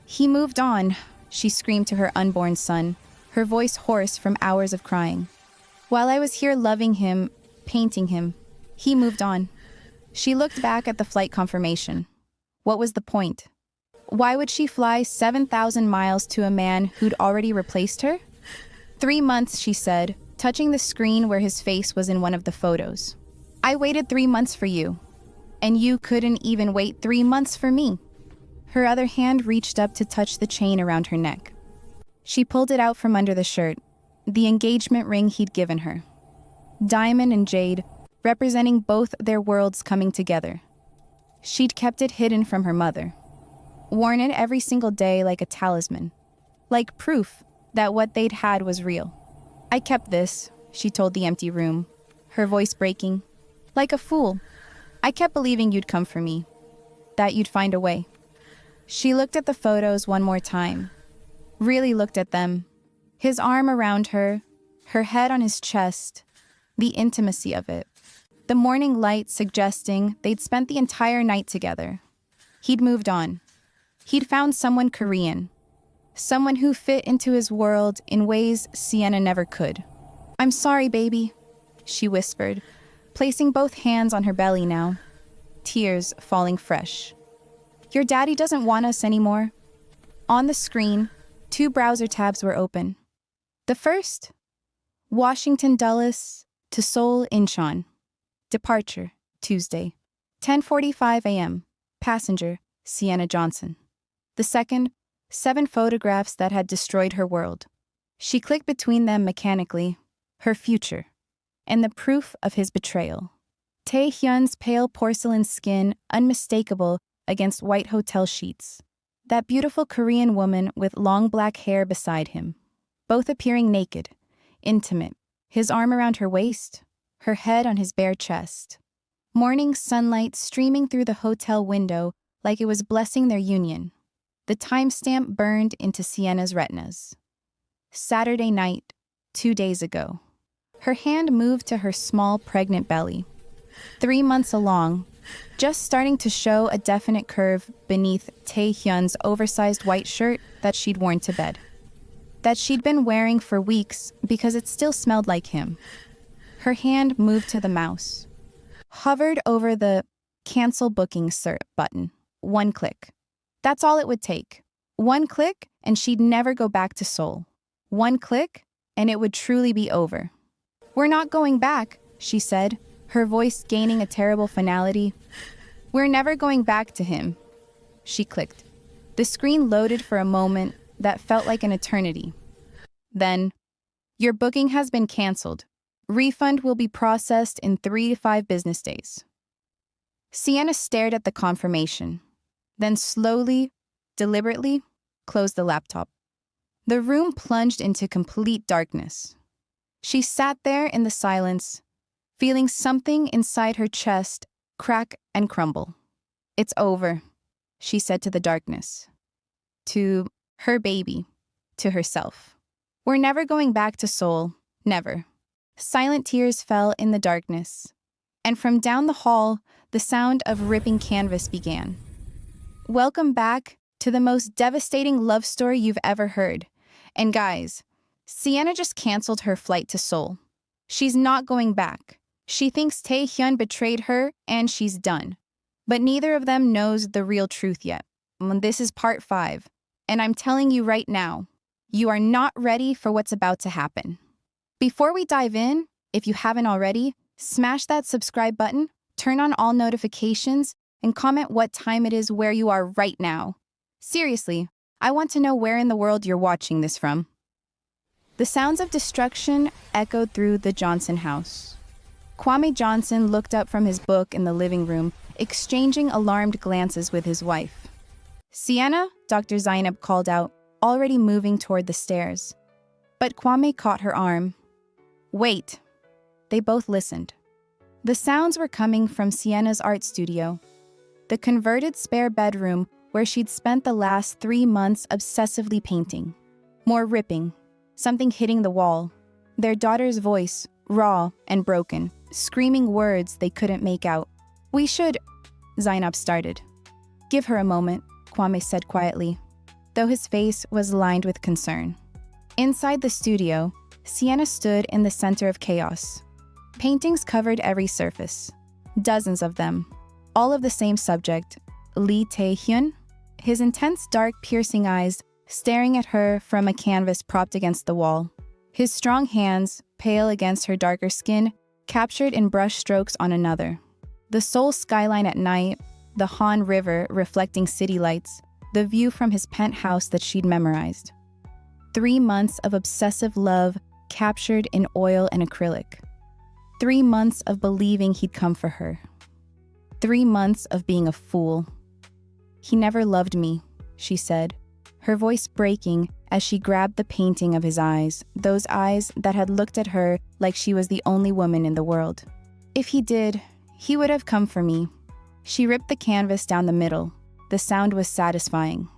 He moved on, she screamed to her unborn son, her voice hoarse from hours of crying. While I was here loving him, painting him, he moved on. She looked back at the flight confirmation. What was the point? Why would she fly 7,000 miles to a man who'd already replaced her? 3 months, she said, touching the screen where his face was in one of the photos. I waited 3 months for you, and you couldn't even wait 3 months for me. Her other hand reached up to touch the chain around her neck. She pulled it out from under the shirt, the engagement ring he'd given her. Diamond and jade, representing both their worlds coming together. She'd kept it hidden from her mother. Worn it every single day like a talisman, like proof that what they'd had was real. I kept this, she told the empty room, her voice breaking. Like a fool. I kept believing you'd come for me, that you'd find a way. She looked at the photos one more time, really looked at them. His arm around her head on his chest, the intimacy of it. The morning light suggesting they'd spent the entire night together. He'd moved on. He'd found someone Korean, someone who fit into his world in ways Sienna never could. I'm sorry, baby, she whispered, placing both hands on her belly now, tears falling fresh. Your daddy doesn't want us anymore. On the screen, 2 browser tabs were open. The first, Washington Dulles to Seoul Incheon. Departure, Tuesday, 10:45 a.m. Passenger, Sienna Johnson. The second, 7 photographs that had destroyed her world. She clicked between them mechanically, her future, and the proof of his betrayal. Tae-Hyun's pale porcelain skin unmistakable against white hotel sheets. That beautiful Korean woman with long black hair beside him, both appearing naked, intimate, his arm around her waist, her head on his bare chest. Morning sunlight streaming through the hotel window like it was blessing their union. The timestamp burned into Sienna's retinas. Saturday night, 2 days ago. Her hand moved to her small, pregnant belly. 3 months along, just starting to show a definite curve beneath Tae-Hyun's oversized white shirt that she'd worn to bed. That she'd been wearing for weeks because it still smelled like him. Her hand moved to the mouse. Hovered over the cancel booking button. 1 click. That's all it would take. 1 click and she'd never go back to Seoul. 1 click and it would truly be over. We're not going back, she said, her voice gaining a terrible finality. We're never going back to him. She clicked. The screen loaded for a moment that felt like an eternity. Then, your booking has been canceled. Refund will be processed in 3 to 5 business days. Sienna stared at the confirmation, then slowly, deliberately, closed the laptop. The room plunged into complete darkness. She sat there in the silence, feeling something inside her chest crack and crumble. It's over, she said to the darkness. To her baby, to herself. We're never going back to Seoul, never. Silent tears fell in the darkness, and from down the hall, the sound of ripping canvas began. Welcome back to the most devastating love story you've ever heard. And guys, Sienna just canceled her flight to Seoul. She's not going back. She thinks Tae-Hyun betrayed her and she's done. But neither of them knows the real truth yet. This is part 5, and I'm telling you right now, you are not ready for what's about to happen. Before we dive in, if you haven't already, smash that subscribe button, turn on all notifications, and comment what time it is where you are right now. Seriously, I want to know where in the world you're watching this from. The sounds of destruction echoed through the Johnson house. Kwame Johnson looked up from his book in the living room, exchanging alarmed glances with his wife. Sienna, Dr. Zainab called out, already moving toward the stairs. But Kwame caught her arm. Wait. They both listened. The sounds were coming from Sienna's art studio, the converted spare bedroom where she'd spent the last 3 months obsessively painting. More ripping, something hitting the wall. Their daughter's voice, raw and broken, screaming words they couldn't make out. We should, Zainab started. Give her a moment, Kwame said quietly. though his face was lined with concern. Inside the studio, Sienna stood in the center of chaos. Paintings covered every surface. Dozens of them. All of the same subject, Tae-Hyun, his intense dark piercing eyes staring at her from a canvas propped against the wall. His strong hands, pale against her darker skin, captured in brush strokes on another. The Seoul skyline at night, the Han River reflecting city lights, the view from his penthouse that she'd memorized. 3 months of obsessive love captured in oil and acrylic. 3 months of believing he'd come for her. 3 months of being a fool. "He never loved me," she said, her voice breaking as she grabbed the painting of his eyes, those eyes that had looked at her like she was the only woman in the world. "If he did, he would have come for me." She ripped the canvas down the middle. The sound was satisfying,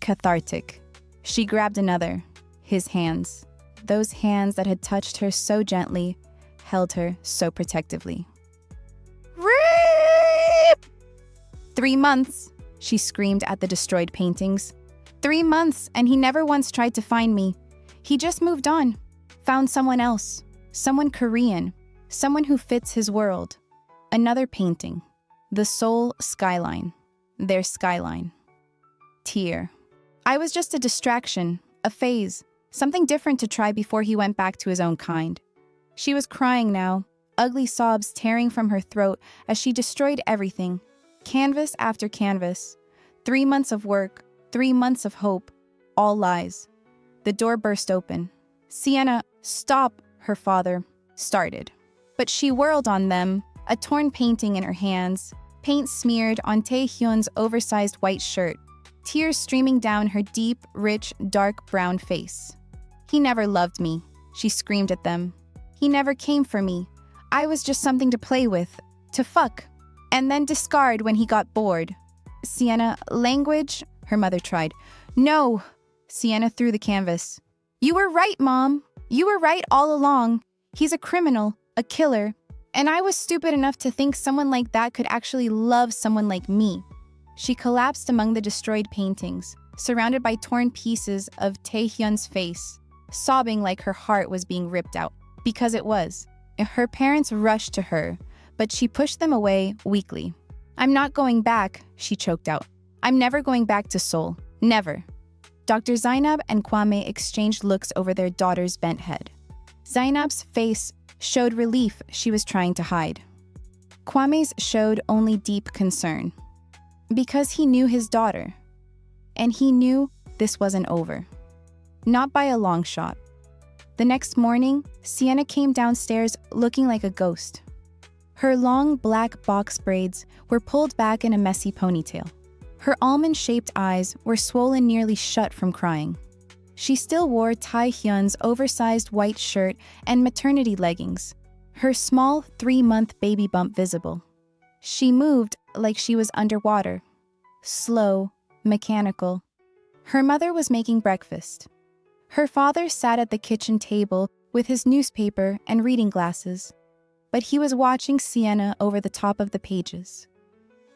cathartic. She grabbed another, his hands, those hands that had touched her so gently, held her so protectively. "Rip!" 3 months, she screamed at the destroyed paintings. 3 months, and he never once tried to find me. He just moved on, found someone else, someone Korean, someone who fits his world. Another painting, the Seoul skyline, their skyline. Tear. I was just a distraction, a phase, something different to try before he went back to his own kind. She was crying now, ugly sobs tearing from her throat as she destroyed everything, canvas after canvas. 3 months of work, 3 months of hope, all lies. The door burst open. "Sienna, stop," her father started. But she whirled on them, a torn painting in her hands, paint smeared on Tae-Hyun's oversized white shirt, tears streaming down her deep, rich, dark brown face. "He never loved me," she screamed at them. "He never came for me. I was just something to play with, to fuck, and then discard when he got bored." "Sienna, language," her mother tried. "No," Sienna threw the canvas. "You were right, Mom. You were right all along. He's a criminal, a killer. And I was stupid enough to think someone like that could actually love someone like me." She collapsed among the destroyed paintings, surrounded by torn pieces of Tae-Hyun's face, sobbing like her heart was being ripped out. Because it was. Her parents rushed to her, but she pushed them away weakly. "I'm not going back," she choked out. "I'm never going back to Seoul. Never." Dr. Zainab and Kwame exchanged looks over their daughter's bent head. Zainab's face showed relief she was trying to hide. Kwame's showed only deep concern. Because he knew his daughter. And he knew this wasn't over. Not by a long shot. The next morning, Sienna came downstairs looking like a ghost. Her long black box braids were pulled back in a messy ponytail. Her almond-shaped eyes were swollen nearly shut from crying. She still wore Tae-Hyun's oversized white shirt and maternity leggings, her small 3-month baby bump visible. She moved like she was underwater, slow, mechanical. Her mother was making breakfast. Her father sat at the kitchen table with his newspaper and reading glasses, but he was watching Sienna over the top of the pages.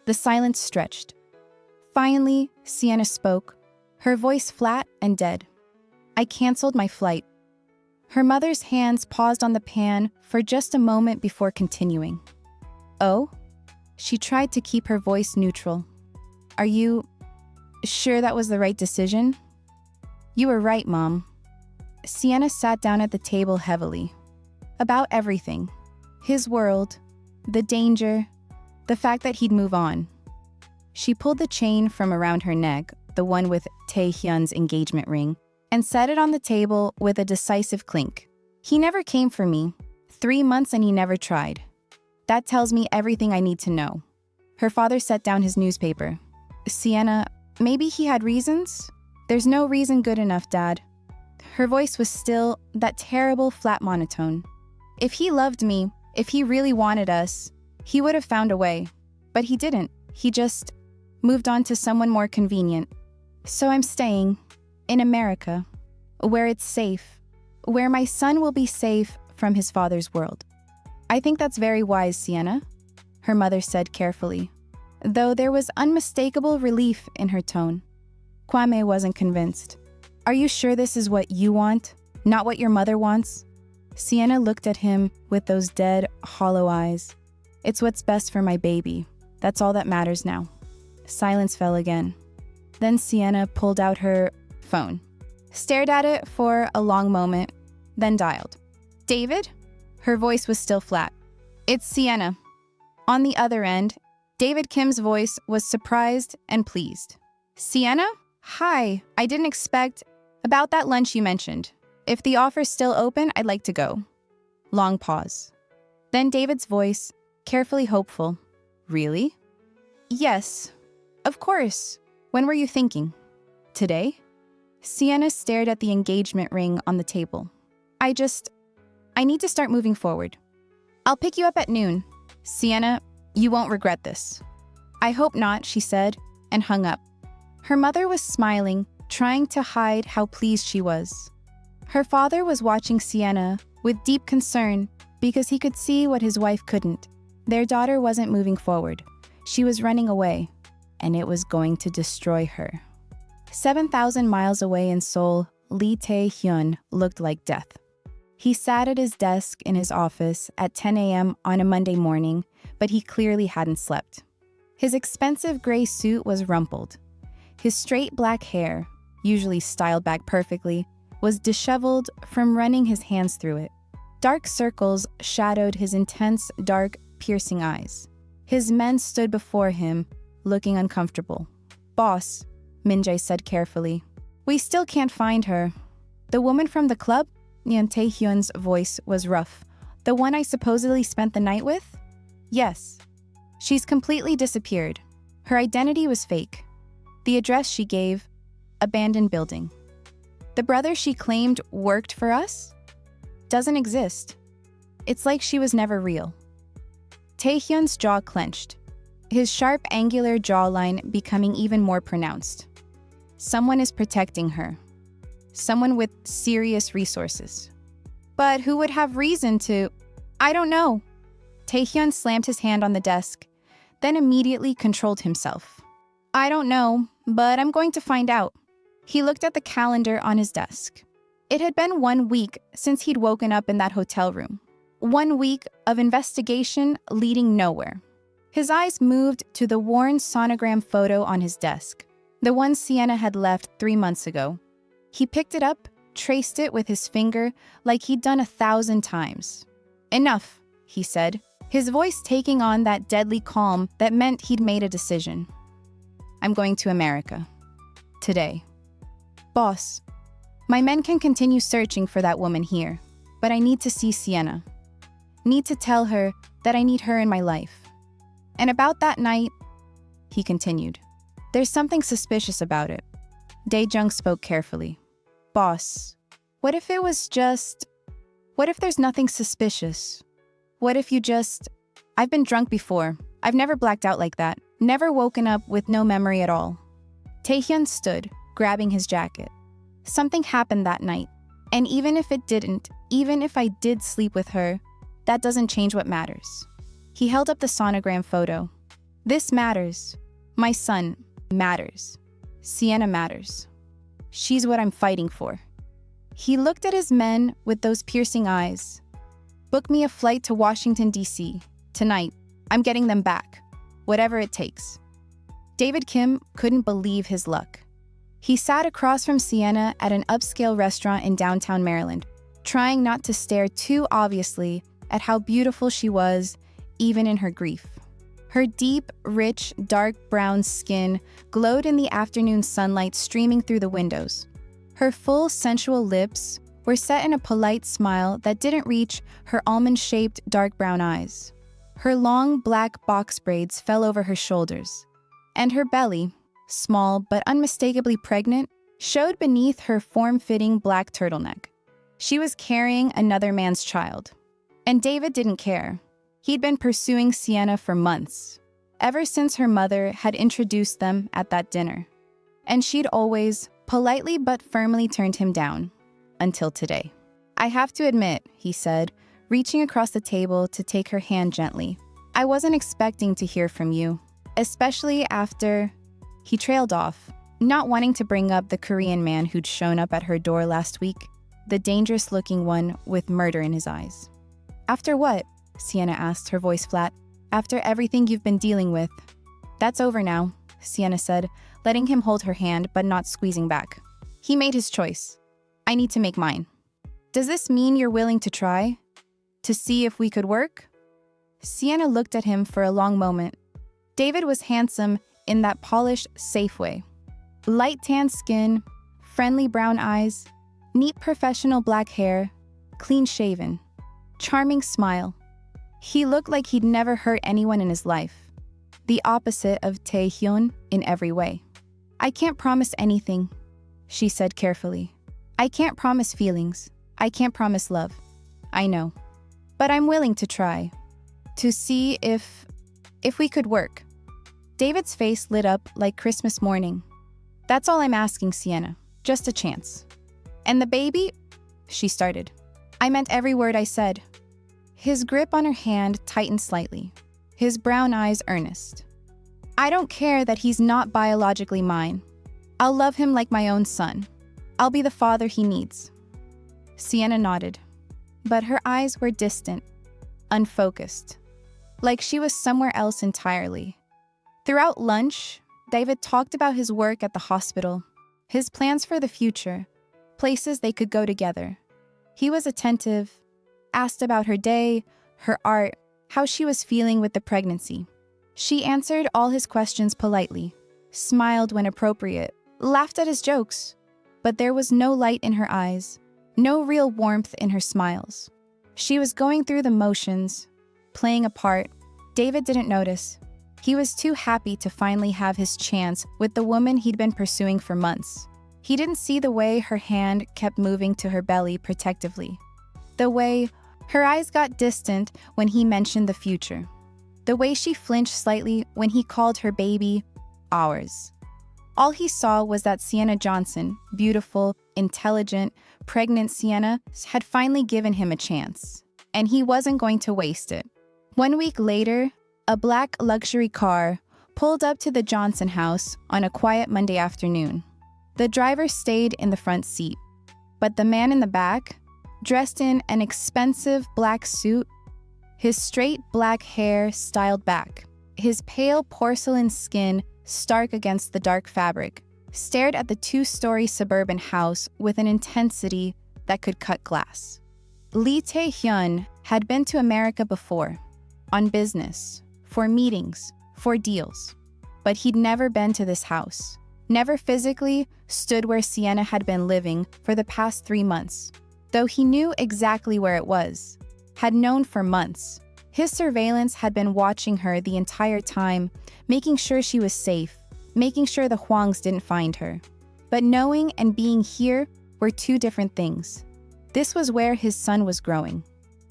The silence stretched. Finally, Sienna spoke, her voice flat and dead. "I canceled my flight." Her mother's hands paused on the pan for just a moment before continuing. "Oh?" She tried to keep her voice neutral. "Are you sure that was the right decision?" "You were right, Mom." Sienna sat down at the table heavily. About everything. His world, the danger, the fact that he'd move on. She pulled the chain from around her neck, the one with Tae-Hyun's engagement ring, and set it on the table with a decisive clink. "He never came for me. 3 months and he never tried. That tells me everything I need to know." Her father set down his newspaper. "Sienna, maybe he had reasons?" "There's no reason good enough, Dad." Her voice was still that terrible flat monotone. "If he loved me, if he really wanted us, he would have found a way. But he didn't. He just moved on to someone more convenient. So I'm staying in America, where it's safe, where my son will be safe from his father's world." "I think that's very wise, Sienna," her mother said carefully, though there was unmistakable relief in her tone. Kwame wasn't convinced. Are you sure this is what you want, not what your mother wants? Sienna looked at him with those dead, hollow eyes. It's what's best for my baby. That's all that matters now. Silence fell again. Then Sienna pulled out her phone, stared at it for a long moment, then dialed. David? Her voice was still flat. It's Sienna. On the other end, David Kim's voice was surprised and pleased. Sienna? Hi, I didn't expect... About that lunch you mentioned. If the offer's still open, I'd like to go. Long pause. Then David's voice, carefully hopeful. Really? Yes, of course. When were you thinking? Today? Sienna stared at the engagement ring on the table. I need to start moving forward. I'll pick you up at noon. Sienna, you won't regret this. I hope not, she said, and hung up. Her mother was smiling, trying to hide how pleased she was. Her father was watching Sienna with deep concern because he could see what his wife couldn't. Their daughter wasn't moving forward. She was running away, and it was going to destroy her. 7,000 miles away in Seoul, Lee Tae-Hyun looked like death. He sat at his desk in his office at 10 a.m. on a Monday morning, but he clearly hadn't slept. His expensive gray suit was rumpled. His straight black hair, usually styled back perfectly, was disheveled from running his hands through it. Dark circles shadowed his intense, dark, piercing eyes. His men stood before him, looking uncomfortable. Boss, Min-jae said carefully. We still can't find her. The woman from the club? Tae-Hyun's voice was rough. The one I supposedly spent the night with? Yes. She's completely disappeared. Her identity was fake. The address she gave, abandoned building. The brother she claimed worked for us? Doesn't exist. It's like she was never real. Tae-Hyun's jaw clenched, his sharp, angular jawline becoming even more pronounced. Someone is protecting her. Someone with serious resources. But who would have reason to... I don't know. Tae-Hyun slammed his hand on the desk, then immediately controlled himself. I don't know, but I'm going to find out. He looked at the calendar on his desk. It had been 1 week since he'd woken up in that hotel room. 1 week of investigation leading nowhere. His eyes moved to the worn sonogram photo on his desk, the one Sienna had left 3 months ago. He picked it up, traced it with his finger like he'd done 1,000 times. Enough, he said, his voice taking on that deadly calm that meant he'd made a decision. I'm going to America. Today. Boss, my men can continue searching for that woman here, but I need to see Sienna. Need to tell her that I need her in my life. And about that night, he continued, there's something suspicious about it. Dae-jung spoke carefully. Boss, what if it was just... What if there's nothing suspicious? What if you just... I've been drunk before. I've never blacked out like that. Never woken up with no memory at all. Tae-Hyun stood, grabbing his jacket. Something happened that night. And even if it didn't, even if I did sleep with her, that doesn't change what matters. He held up the sonogram photo. This matters. My son matters. Sienna matters. She's what I'm fighting for. He looked at his men with those piercing eyes. Book me a flight to Washington, D.C. Tonight. I'm getting them back. Whatever it takes. David Kim couldn't believe his luck. He sat across from Sienna at an upscale restaurant in downtown Maryland, trying not to stare too obviously at how beautiful she was, even in her grief. Her deep, rich, dark brown skin glowed in the afternoon sunlight streaming through the windows. Her full, sensual lips were set in a polite smile that didn't reach her almond-shaped dark brown eyes. Her long, black box braids fell over her shoulders, and her belly, small but unmistakably pregnant, showed beneath her form-fitting black turtleneck. She was carrying another man's child. And David didn't care. He'd been pursuing Sienna for months, ever since her mother had introduced them at that dinner. And she'd always, politely but firmly turned him down, until today. I have to admit, he said, reaching across the table to take her hand gently. I wasn't expecting to hear from you, especially after... He trailed off, not wanting to bring up the Korean man who'd shown up at her door last week, the dangerous-looking one with murder in his eyes. "After what?" Sienna asked, her voice flat. "After everything you've been dealing with." "That's over now," Sienna said, letting him hold her hand but not squeezing back. "He made his choice. I need to make mine." "Does this mean you're willing to try? To see if we could work?" Sienna looked at him for a long moment. David was handsome in that polished, safe way. Light tan skin, friendly brown eyes, neat professional black hair, clean-shaven, charming smile. He looked like he'd never hurt anyone in his life. The opposite of Tae-Hyun in every way. "I can't promise anything," she said carefully. "I can't promise feelings. I can't promise love. I know. But I'm willing to try. To see if we could work." David's face lit up like Christmas morning. "That's all I'm asking, Sienna. Just a chance." "And the baby?" she started. "I meant every word I said." His grip on her hand tightened slightly, his brown eyes earnest. "I don't care that he's not biologically mine. I'll love him like my own son. I'll be the father he needs." Sienna nodded, but her eyes were distant, unfocused, like she was somewhere else entirely. Throughout lunch, David talked about his work at the hospital, his plans for the future, places they could go together. He was attentive, asked about her day, her art, how she was feeling with the pregnancy. She answered all his questions politely, smiled when appropriate, laughed at his jokes, but there was no light in her eyes, no real warmth in her smiles. She was going through the motions, playing a part. David didn't notice. He was too happy to finally have his chance with the woman he'd been pursuing for months. He didn't see the way her hand kept moving to her belly protectively, the way her eyes got distant when he mentioned the future, the way she flinched slightly when he called her baby ours. All he saw was that Sienna Johnson, beautiful, intelligent, pregnant Sienna, had finally given him a chance, and he wasn't going to waste it. 1 week later, a black luxury car pulled up to the Johnson house on a quiet Monday afternoon. The driver stayed in the front seat, but the man in the back, dressed in an expensive black suit, his straight black hair styled back, his pale porcelain skin stark against the dark fabric, stared at the 2-story suburban house with an intensity that could cut glass. Lee Tae-Hyun had been to America before, on business, for meetings, for deals, but he'd never been to this house, never physically stood where Sienna had been living for the past 3 months, though he knew exactly where it was, had known for months. His surveillance had been watching her the entire time, making sure she was safe, making sure the Hwangs didn't find her. But knowing and being here were two different things. This was where his son was growing,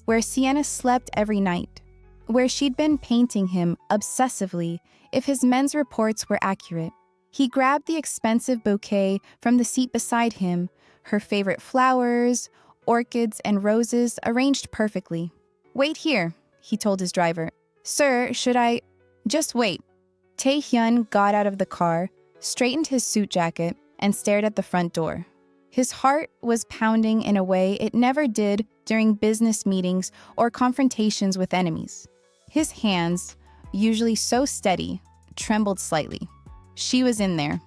where Sienna slept every night, where she'd been painting him obsessively if his men's reports were accurate. He grabbed the expensive bouquet from the seat beside him, her favorite flowers, orchids, and roses arranged perfectly. "Wait here," he told his driver. "Sir, should I—" "Just wait." Tae-Hyun got out of the car, straightened his suit jacket, and stared at the front door. His heart was pounding in a way it never did during business meetings or confrontations with enemies. His hands, usually so steady, trembled slightly. She was in there,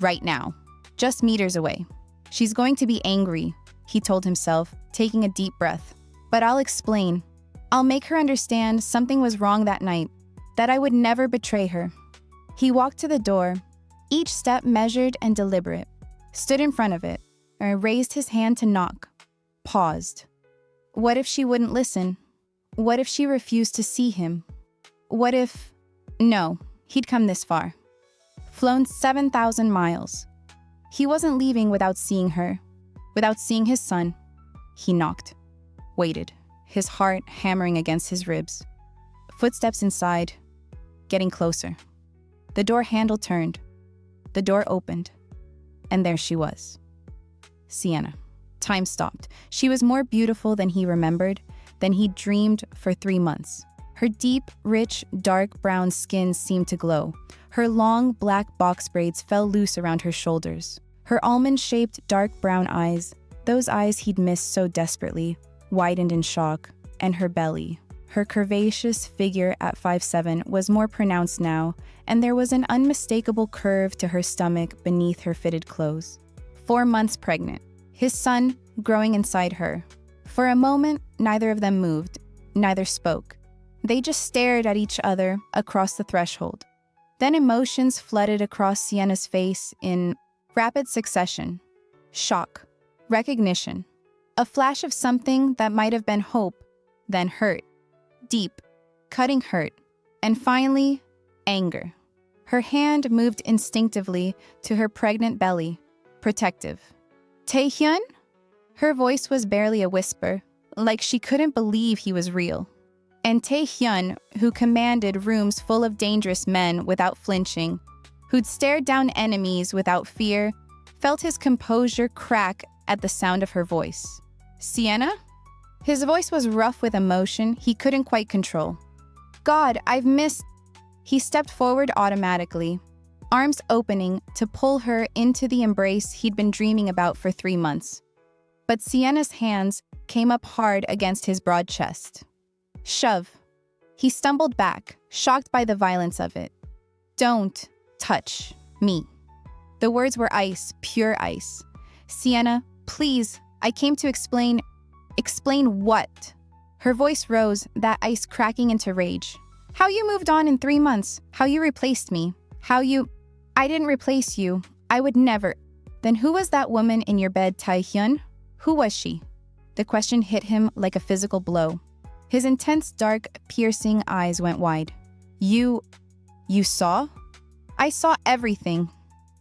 right now, just meters away. She's going to be angry, he told himself, taking a deep breath. But I'll explain. I'll make her understand something was wrong that night, that I would never betray her. He walked to the door, each step measured and deliberate, stood in front of it, raised his hand to knock, paused. What if she wouldn't listen? What if she refused to see him? What if... No, he'd come this far. Flown 7,000 miles. He wasn't leaving without seeing her, without seeing his son. He knocked, waited, his heart hammering against his ribs. Footsteps inside, getting closer. The door handle turned. The door opened. And there she was. Sienna. Time stopped. She was more beautiful than he remembered, than he'd dreamed for 3 months. Her deep, rich, dark brown skin seemed to glow. Her long, black box braids fell loose around her shoulders. Her almond-shaped, dark brown eyes, those eyes he'd missed so desperately, widened in shock, and her belly. Her curvaceous figure at 5'7" was more pronounced now, and there was an unmistakable curve to her stomach beneath her fitted clothes. 4 months pregnant. His son growing inside her. For a moment, neither of them moved, neither spoke. They just stared at each other across the threshold. Then emotions flooded across Sienna's face in rapid succession. Shock. Recognition. A flash of something that might have been hope, then hurt. Deep, cutting hurt. And finally, anger. Her hand moved instinctively to her pregnant belly, protective. Tae-Hyun? Her voice was barely a whisper, like she couldn't believe he was real. And Tae-Hyun, who commanded rooms full of dangerous men without flinching, who'd stared down enemies without fear, felt his composure crack at the sound of her voice. Sienna? His voice was rough with emotion he couldn't quite control. God, I've missed... He stepped forward automatically, arms opening to pull her into the embrace he'd been dreaming about for 3 months. But Sienna's hands came up hard against his broad chest. Shove. He stumbled back, shocked by the violence of it. Don't touch me. The words were ice, pure ice. Sienna, please, I came to explain... Explain what? Her voice rose, that ice cracking into rage. How you moved on in 3 months. How you replaced me. How you... I didn't replace you. I would never. Then who was that woman in your bed, Tae-Hyun? Who was she? The question hit him like a physical blow. His intense, dark, piercing eyes went wide. You saw? I saw everything.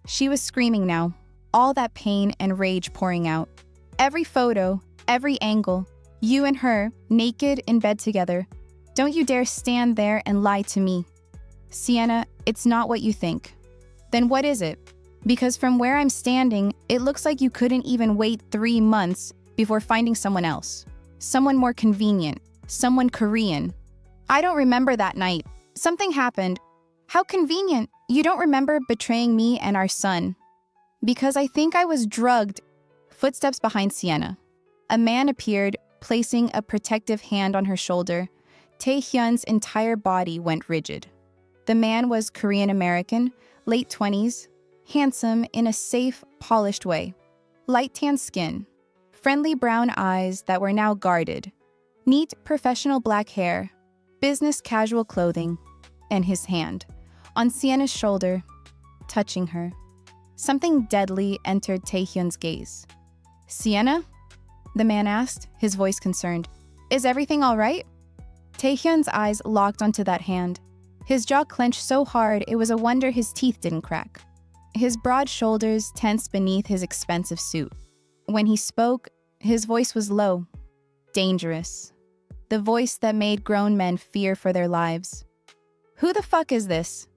She was screaming now, all that pain and rage pouring out. Every photo, every angle, you and her, naked in bed together. Don't you dare stand there and lie to me. Sienna, it's not what you think. Then what is it? Because from where I'm standing, it looks like you couldn't even wait 3 months before finding someone else. Someone more convenient. Someone Korean. I don't remember that night. Something happened. How convenient. You don't remember betraying me and our son. Because I think I was drugged. Footsteps behind Sienna. A man appeared, placing a protective hand on her shoulder. Tae-Hyun's entire body went rigid. The man was Korean American, late 20s, handsome in a safe, polished way. Light tan skin, friendly brown eyes that were now guarded. Neat, professional black hair, business casual clothing, and his hand, on Sienna's shoulder, touching her. Something deadly entered Tae-Hyun's gaze. Sienna? The man asked, his voice concerned. Is everything all right? Tae-Hyun's eyes locked onto that hand. His jaw clenched so hard it was a wonder his teeth didn't crack. His broad shoulders tensed beneath his expensive suit. When he spoke, his voice was low, dangerous. The voice that made grown men fear for their lives. Who the fuck is this?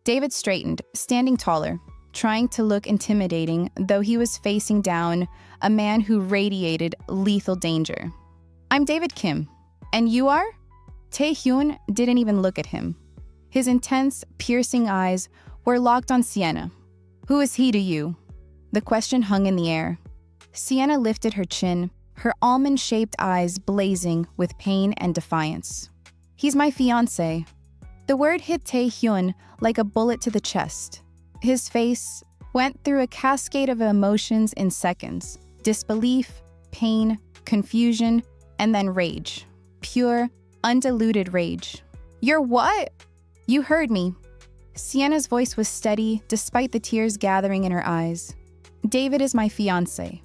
David straightened, standing taller, trying to look intimidating, though he was facing down a man who radiated lethal danger. I'm David Kim. And you are? Tae-Hyun didn't even look at him. His intense, piercing eyes were locked on Sienna. Who is he to you? The question hung in the air. Sienna lifted her chin, her almond-shaped eyes blazing with pain and defiance. He's my fiancé. The word hit Tae-Hyun like a bullet to the chest. His face went through a cascade of emotions in seconds. Disbelief, pain, confusion, and then rage. Pure, undiluted rage. You're what? You heard me. Sienna's voice was steady despite the tears gathering in her eyes. David is my fiancé.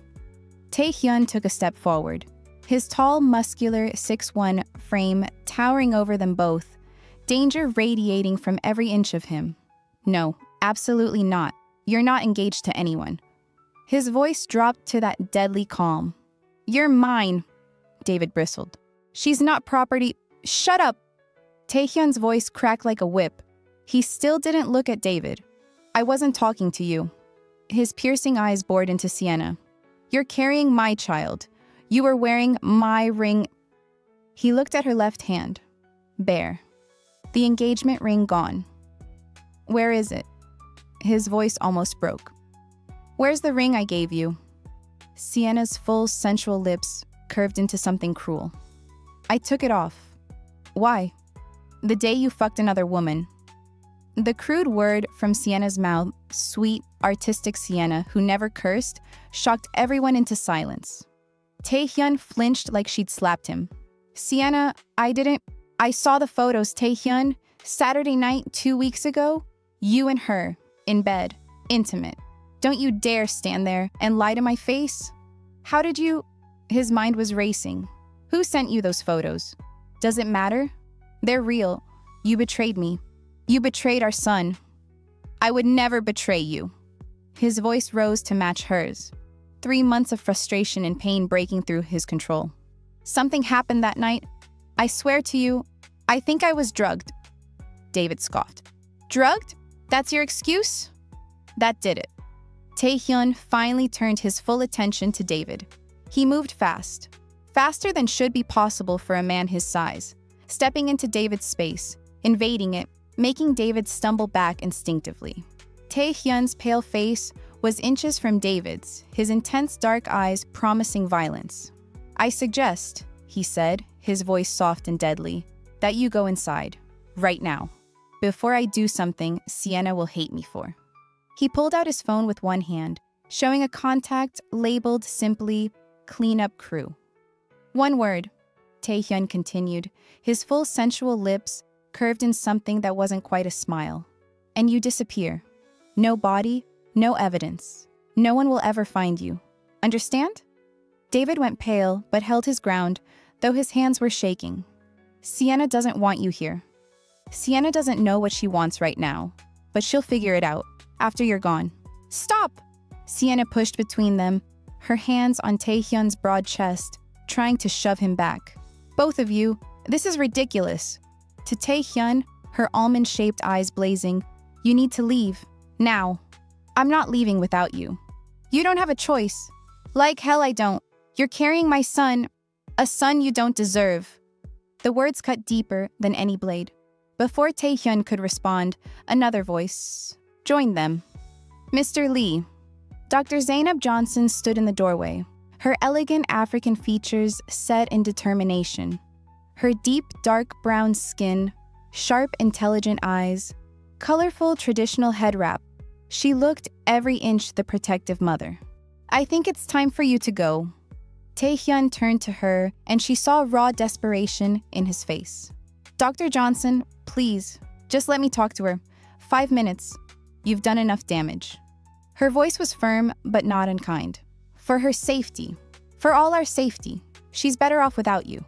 Tae-Hyun took a step forward, his tall, muscular 6'1" frame towering over them both, danger radiating from every inch of him. No, absolutely not. You're not engaged to anyone. His voice dropped to that deadly calm. You're mine, David bristled. She's not property. Shut up! Tae-Hyun's voice cracked like a whip. He still didn't look at David. I wasn't talking to you. His piercing eyes bored into Sienna. You're carrying my child. You were wearing my ring. He looked at her left hand. bare. The engagement ring gone. Where is it? His voice almost broke. Where's the ring I gave you? Sienna's full, sensual lips curved into something cruel. I took it off. Why? The day you fucked another woman. The crude word from Sienna's mouth, sweet, artistic Sienna, who never cursed, shocked everyone into silence. Tae-Hyun flinched like she'd slapped him. Sienna, I saw the photos, Tae-Hyun. Saturday night, 2 weeks ago, you and her, in bed, intimate. Don't you dare stand there and lie to my face. How did you? His mind was racing. Who sent you those photos? Does it matter? They're real. You betrayed me. You betrayed our son. I would never betray you. His voice rose to match hers. 3 months of frustration and pain breaking through his control. Something happened that night. I swear to you, I think I was drugged. David scoffed. Drugged? That's your excuse? That did it. Tae-Hyun finally turned his full attention to David. He moved fast. Faster than should be possible for a man his size. Stepping into David's space, invading it, making David stumble back instinctively. Tae-Hyun's pale face was inches from David's, his intense dark eyes promising violence. I suggest, he said, his voice soft and deadly, that you go inside, right now, before I do something Sienna will hate me for. He pulled out his phone with one hand, showing a contact labeled simply, clean up crew. One word, Tae-Hyun continued, his full sensual lips curved in something that wasn't quite a smile. And you disappear. No body, no evidence. No one will ever find you. Understand? David went pale, but held his ground, though his hands were shaking. Sienna doesn't want you here. Sienna doesn't know what she wants right now, but she'll figure it out after you're gone. Stop! Sienna pushed between them, her hands on Tae-Hyun's broad chest, trying to shove him back. Both of you, this is ridiculous. To Tae-Hyun, her almond-shaped eyes blazing, you need to leave. Now. I'm not leaving without you. You don't have a choice. Like hell I don't. You're carrying my son, a son you don't deserve. The words cut deeper than any blade. Before Tae-Hyun could respond, another voice joined them. Mr. Lee. Dr. Zainab Johnson stood in the doorway, her elegant African features set in determination. Her deep, dark brown skin, sharp, intelligent eyes, colorful traditional head wrap. She looked every inch the protective mother. I think it's time for you to go. Tae-Hyun turned to her, and she saw raw desperation in his face. Dr. Johnson, please, just let me talk to her. 5 minutes. You've done enough damage. Her voice was firm, but not unkind. For her safety. For all our safety. She's better off without you.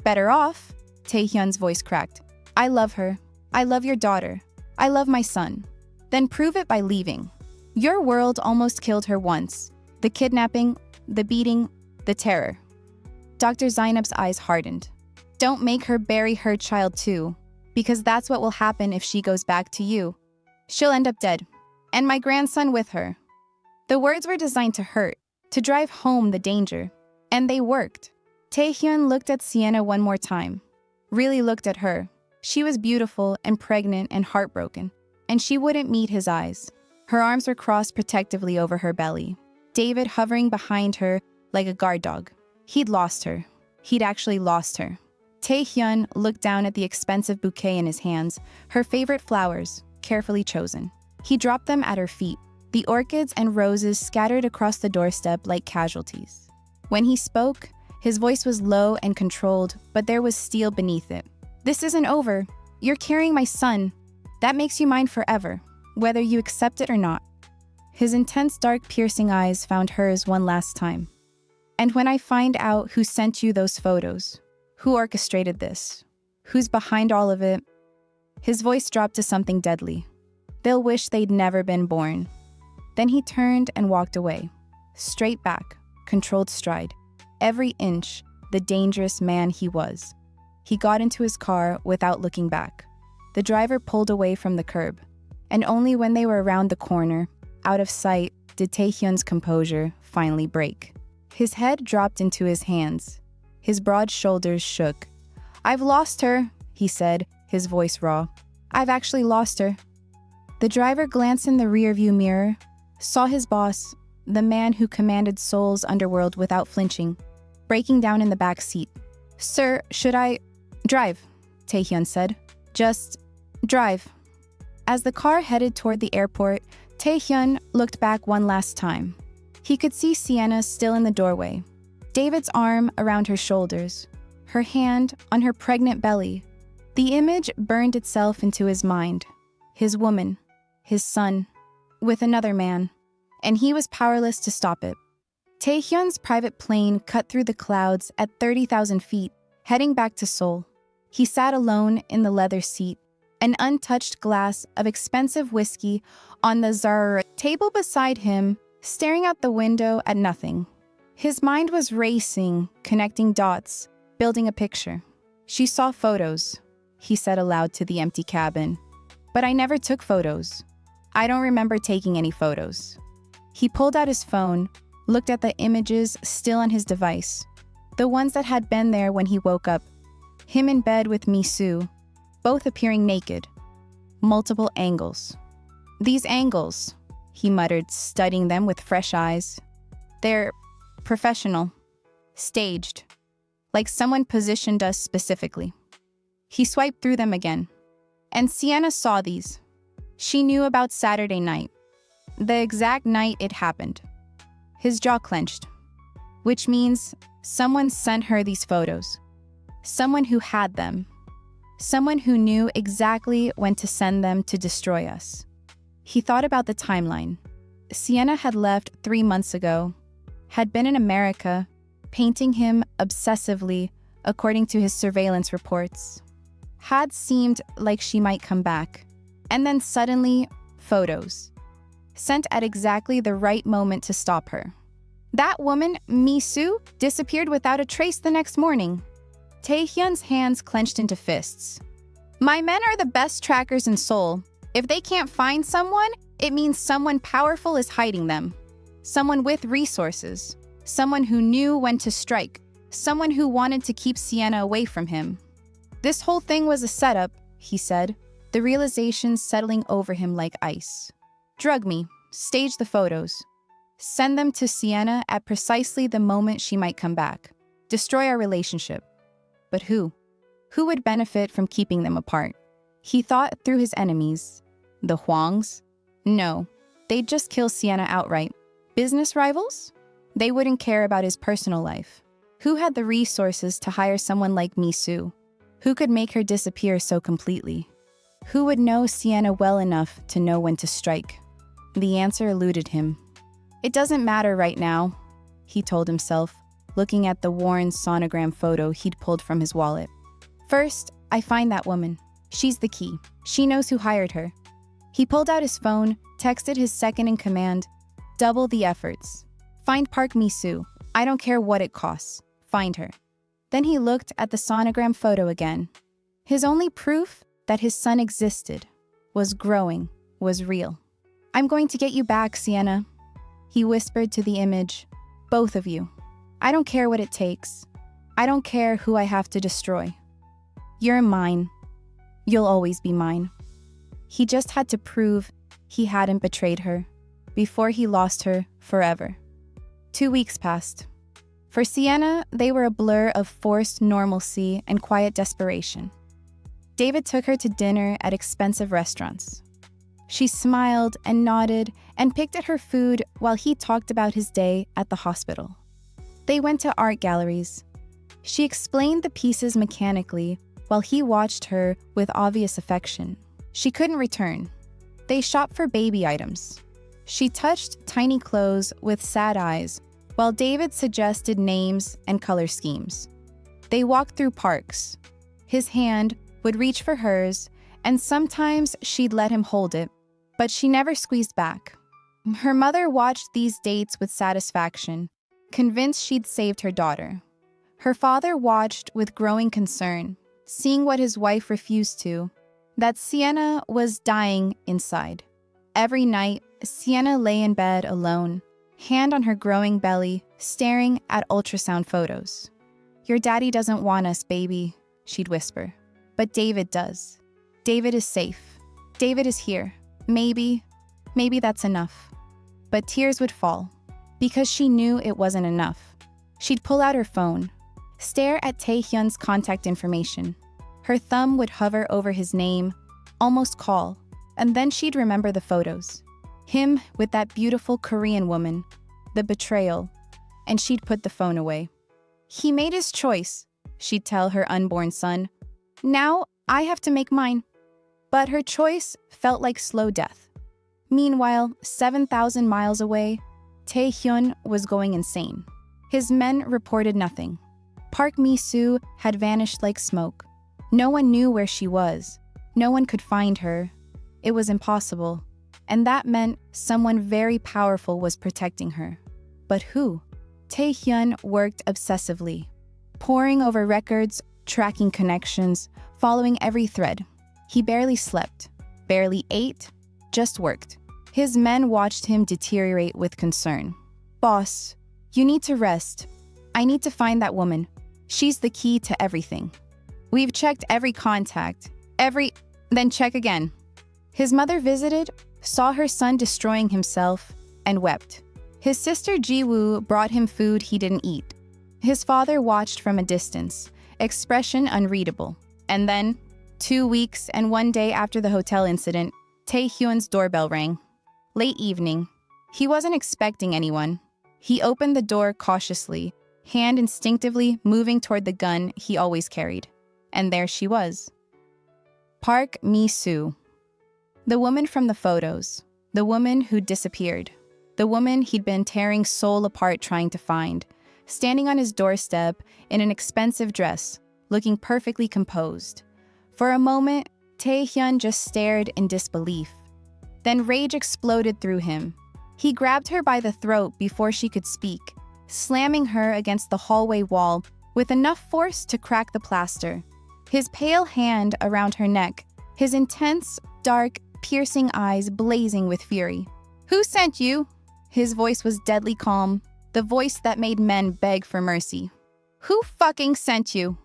Better off? Tae-Hyun's voice cracked. I love her. I love your daughter. I love my son. Then prove it by leaving. Your world almost killed her once. The kidnapping, the beating, the terror. Dr. Zainab's eyes hardened. Don't make her bury her child too, because that's what will happen if she goes back to you. She'll end up dead. And my grandson with her. The words were designed to hurt, to drive home the danger. And they worked. Tae-Hyun looked at Sienna one more time. Really looked at her. She was beautiful and pregnant and heartbroken. And she wouldn't meet his eyes. Her arms were crossed protectively over her belly. David hovering behind her like a guard dog. He'd lost her. He'd actually lost her. Tae-Hyun looked down at the expensive bouquet in his hands, her favorite flowers, carefully chosen. He dropped them at her feet, the orchids and roses scattered across the doorstep like casualties. When he spoke, his voice was low and controlled, but there was steel beneath it. This isn't over. You're carrying my son. That makes you mine forever, whether you accept it or not. His intense, dark, piercing eyes found hers one last time. And when I find out who sent you those photos, who orchestrated this, who's behind all of it, his voice dropped to something deadly. They'll wish they'd never been born. Then he turned and walked away, straight back, controlled stride, every inch the dangerous man he was. He got into his car without looking back. The driver pulled away from the curb, and only when they were around the corner, out of sight, did Tae-Hyun's composure finally break. His head dropped into his hands. His broad shoulders shook. I've lost her, he said, his voice raw. "I've actually lost her." The driver glanced in the rearview mirror, saw his boss, the man who commanded Seoul's underworld without flinching, breaking down in the back seat. "Sir, should I—" "Drive," Tae-Hyun said. "Just drive." As the car headed toward the airport, Tae-Hyun looked back one last time. He could see Sienna still in the doorway, David's arm around her shoulders, her hand on her pregnant belly. The image burned itself into his mind. His woman, his son, with another man, and he was powerless to stop it. Tae-Hyun's private plane cut through the clouds at 30,000 feet, heading back to Seoul. He sat alone in the leather seat, an untouched glass of expensive whiskey on the table beside him, staring out the window at nothing. His mind was racing, connecting dots, building a picture. "She saw photos," he said aloud to the empty cabin. "But I never took photos. I don't remember taking any photos." He pulled out his phone, looked at the images still on his device, the ones that had been there when he woke up. Him in bed with Misu, both appearing naked. Multiple angles. "These angles," he muttered, studying them with fresh eyes. "They're professional. Staged. Like someone positioned us specifically." He swiped through them again. And Sienna saw these. She knew about Saturday night, the exact night it happened. His jaw clenched, which means someone sent her these photos. Someone who had them. Someone who knew exactly when to send them to destroy us. He thought about the timeline. Sienna had left 3 months ago, had been in America, painting him obsessively, according to his surveillance reports. Had seemed like she might come back. And then suddenly, photos. Sent at exactly the right moment to stop her. That woman, Misu, disappeared without a trace the next morning. Tae-Hyun's hands clenched into fists. "My men are the best trackers in Seoul. If they can't find someone, it means someone powerful is hiding them. Someone with resources. Someone who knew when to strike. Someone who wanted to keep Sienna away from him." "This whole thing was a setup," he said, the realization settling over him like ice. "Drug me, stage the photos. Send them to Sienna at precisely the moment she might come back. Destroy our relationship. But who? Who would benefit from keeping them apart?" He thought through his enemies. The Hwangs? No, they'd just kill Sienna outright. Business rivals? They wouldn't care about his personal life. Who had the resources to hire someone like Misu? Who could make her disappear so completely? Who would know Sienna well enough to know when to strike? The answer eluded him. "It doesn't matter right now," he told himself, looking at the worn sonogram photo he'd pulled from his wallet. "First, I find that woman. She's the key. She knows who hired her." He pulled out his phone, texted his second-in-command. "Double the efforts. Find Park Misu. I don't care what it costs. Find her." Then he looked at the sonogram photo again. His only proof that his son existed, was growing, was real. "I'm going to get you back, Sienna," he whispered to the image. "Both of you. I don't care what it takes. I don't care who I have to destroy. You're mine. You'll always be mine." He just had to prove he hadn't betrayed her before he lost her forever. 2 weeks passed. For Sienna, they were a blur of forced normalcy and quiet desperation. David took her to dinner at expensive restaurants. She smiled and nodded and picked at her food while he talked about his day at the hospital. They went to art galleries. She explained the pieces mechanically while he watched her with obvious affection. She couldn't return. They shopped for baby items. She touched tiny clothes with sad eyes while David suggested names and color schemes. They walked through parks. His hand would reach for hers, and sometimes she'd let him hold it, but she never squeezed back. Her mother watched these dates with satisfaction, convinced she'd saved her daughter. Her father watched with growing concern, seeing what his wife refused to, that Sienna was dying inside. Every night, Sienna lay in bed alone, hand on her growing belly, staring at ultrasound photos. "Your daddy doesn't want us, baby," she'd whisper. But David does. David is safe. David is here. Maybe that's enough. But tears would fall, because she knew it wasn't enough. She'd pull out her phone, stare at Tae-Hyun's contact information. Her thumb would hover over his name, almost call, and then she'd remember the photos. Him with that beautiful Korean woman, the betrayal, and she'd put the phone away. He made his choice, she'd tell her unborn son. Now I have to make mine. But her choice felt like slow death. Meanwhile, 7,000 miles away, Tae-Hyun was going insane. His men reported nothing. Park Misu had vanished like smoke. No one knew where she was. No one could find her. It was impossible. And that meant someone very powerful was protecting her. But who? Tae-Hyun worked obsessively, poring over records, tracking connections, following every thread. He barely slept, barely ate, just worked. His men watched him deteriorate with concern. Boss, you need to rest. I need to find that woman. She's the key to everything. We've checked every contact, then check again. His mother visited, saw her son destroying himself, and wept. His sister Ji-woo brought him food he didn't eat. His father watched from a distance, expression unreadable. And then, 2 weeks and 1 day after the hotel incident, Tae-Hyun's doorbell rang. Late evening. He wasn't expecting anyone. He opened the door cautiously, hand instinctively moving toward the gun he always carried. And there she was. Park Misu. The woman from the photos. The woman who'd disappeared. The woman he'd been tearing Seoul apart trying to find. Standing on his doorstep in an expensive dress, looking perfectly composed. For a moment, Tae-Hyun just stared in disbelief. Then rage exploded through him. He grabbed her by the throat before she could speak, slamming her against the hallway wall with enough force to crack the plaster. His pale hand around her neck, his intense, dark, piercing eyes blazing with fury. Who sent you? His voice was deadly calm, the voice that made men beg for mercy. Who fucking sent you?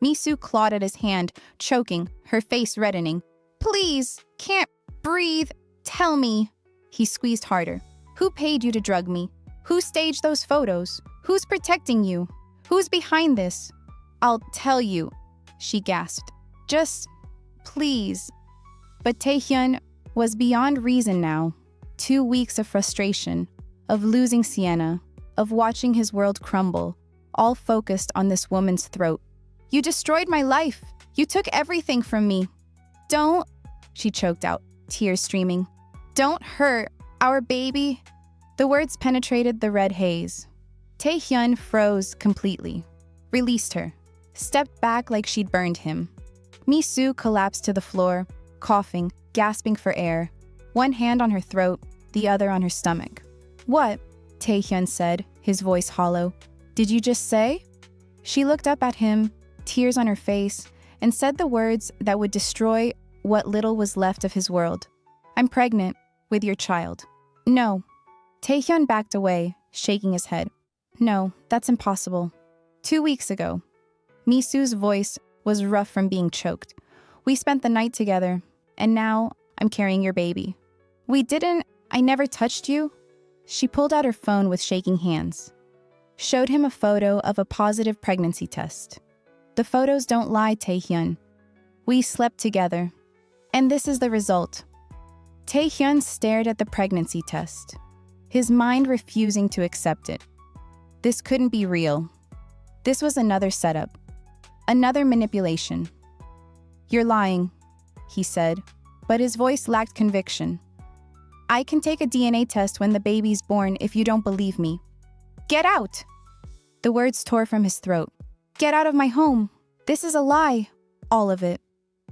Misu clawed at his hand, choking, her face reddening. Please, can't breathe. Tell me. He squeezed harder. Who paid you to drug me? Who staged those photos? Who's protecting you? Who's behind this? I'll tell you, she gasped. Just, please. But Tae-Hyun was beyond reason now. 2 weeks of frustration, of losing Sienna, of watching his world crumble, all focused on this woman's throat. You destroyed my life. You took everything from me. Don't, she choked out, tears streaming. Don't hurt our baby. The words penetrated the red haze. Tae-Hyun froze completely, released her, stepped back like she'd burned him. Misu collapsed to the floor, coughing, gasping for air, one hand on her throat, the other on her stomach. What? Tae-Hyun said, his voice hollow. Did you just say? She looked up at him, tears on her face, and said the words that would destroy what little was left of his world. I'm pregnant with your child. No. Tae-Hyun backed away, shaking his head. No, that's impossible. 2 weeks ago. Misu's voice was rough from being choked. We spent the night together, and now I'm carrying your baby. I never touched you? She pulled out her phone with shaking hands. Showed him a photo of a positive pregnancy test. The photos don't lie, Tae-Hyun. We slept together. And this is the result. Tae-Hyun stared at the pregnancy test, his mind refusing to accept it. This couldn't be real. This was another setup. Another manipulation. You're lying, he said, but his voice lacked conviction. I can take a DNA test when the baby's born if you don't believe me. Get out! The words tore from his throat. Get out of my home. This is a lie. All of it.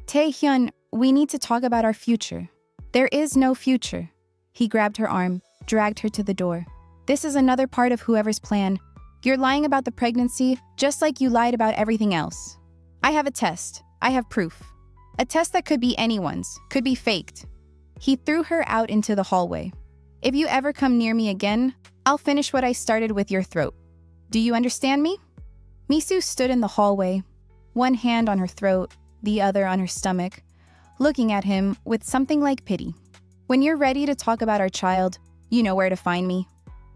Tae-Hyun, we need to talk about our future. There is no future. He grabbed her arm, dragged her to the door. This is another part of whoever's plan. You're lying about the pregnancy just like you lied about everything else. I have a test. I have proof. A test that could be anyone's, could be faked. He threw her out into the hallway. If you ever come near me again, I'll finish what I started with your throat. Do you understand me? Misu stood in the hallway, one hand on her throat, the other on her stomach, looking at him with something like pity. "When you're ready to talk about our child, you know where to find me."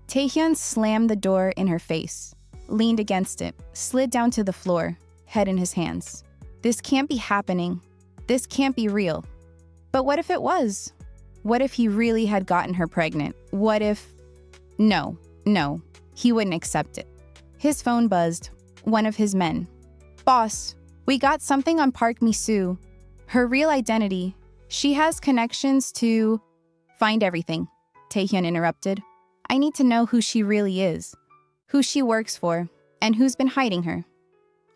Tae-Hyun slammed the door in her face, leaned against it, slid down to the floor, head in his hands. This can't be happening. This can't be real. But what if it was? What if he really had gotten her pregnant? What if... No, he wouldn't accept it. His phone buzzed. One of his men. "Boss, we got something on Park Misu. Her real identity. She has connections to..." "Find everything," Tae-Hyun interrupted. "I need to know who she really is, who she works for, and who's been hiding her."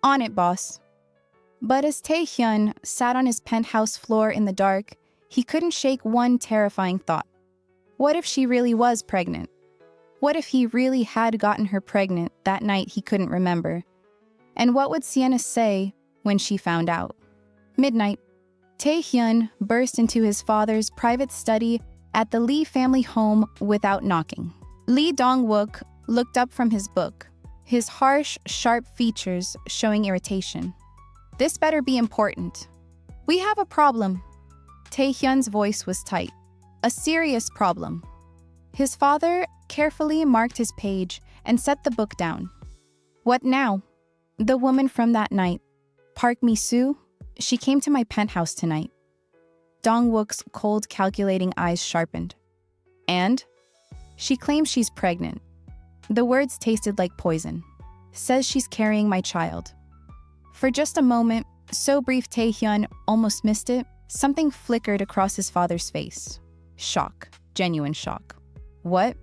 "On it, boss." But as Tae-Hyun sat on his penthouse floor in the dark, he couldn't shake one terrifying thought. What if she really was pregnant? What if he really had gotten her pregnant that night he couldn't remember? And what would Sienna say when she found out? Midnight. Tae-Hyun burst into his father's private study at the Lee family home without knocking. Lee Dong-wook looked up from his book, his harsh, sharp features showing irritation. "This better be important. We have a problem." Tae-Hyun's voice was tight. A serious problem. His father carefully marked his page and set the book down. "What now?" "The woman from that night, Park Misu, she came to my penthouse tonight." Dong-wook's cold, calculating eyes sharpened. "And?" "She claims she's pregnant." The words tasted like poison. "Says she's carrying my child." For just a moment, so brief Tae-Hyun almost missed it, something flickered across his father's face. Shock. Genuine shock. "What?"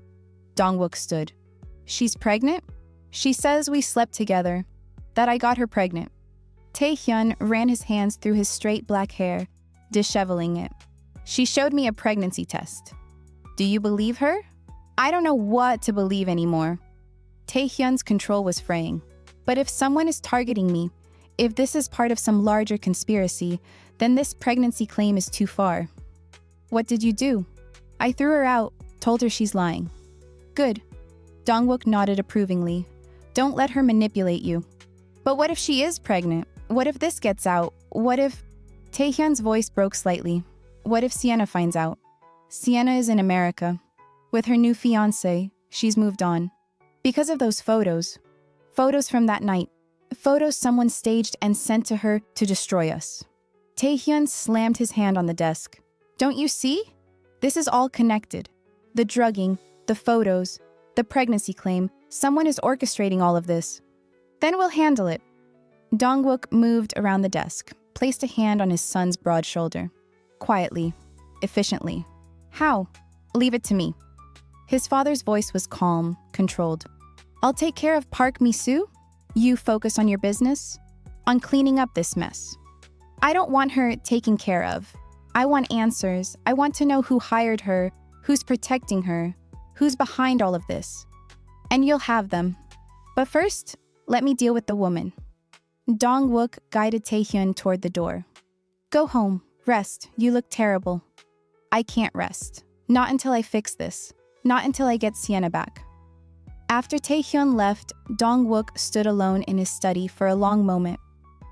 Dong-wook stood. "She's pregnant? She says we slept together, that I got her pregnant." Tae-Hyun ran his hands through his straight black hair, disheveling it. "She showed me a pregnancy test." "Do you believe her?" "I don't know what to believe anymore." Tae-Hyun's control was fraying. "But if someone is targeting me, if this is part of some larger conspiracy, then this pregnancy claim is too far." "What did you do?" "I threw her out, told her she's lying." "Good." Dong-wook nodded approvingly. "Don't let her manipulate you." "But what if she is pregnant? What if this gets out? What if..." Tae-Hyun's voice broke slightly. "What if Sienna finds out?" "Sienna is in America. With her new fiancé, she's moved on. Because of those photos. Photos from that night. Photos someone staged and sent to her to destroy us." Tae-Hyun slammed his hand on the desk. "Don't you see? This is all connected. The drugging, the photos, the pregnancy claim. Someone is orchestrating all of this. Then we'll handle it." Dong-wook moved around the desk, placed a hand on his son's broad shoulder. Quietly, efficiently. "How?" "Leave it to me." His father's voice was calm, controlled. "I'll take care of Park Misu. You focus on your business, on cleaning up this mess. I don't want her taken care of. I want answers. I want to know who hired her, who's protecting her, who's behind all of this. And you'll have them. But first, let me deal with the woman." Dong-wook guided Tae-Hyun toward the door. "Go home. Rest. You look terrible." "I can't rest. Not until I fix this. Not until I get Sienna back." After Tae-Hyun left, Dong-wook stood alone in his study for a long moment.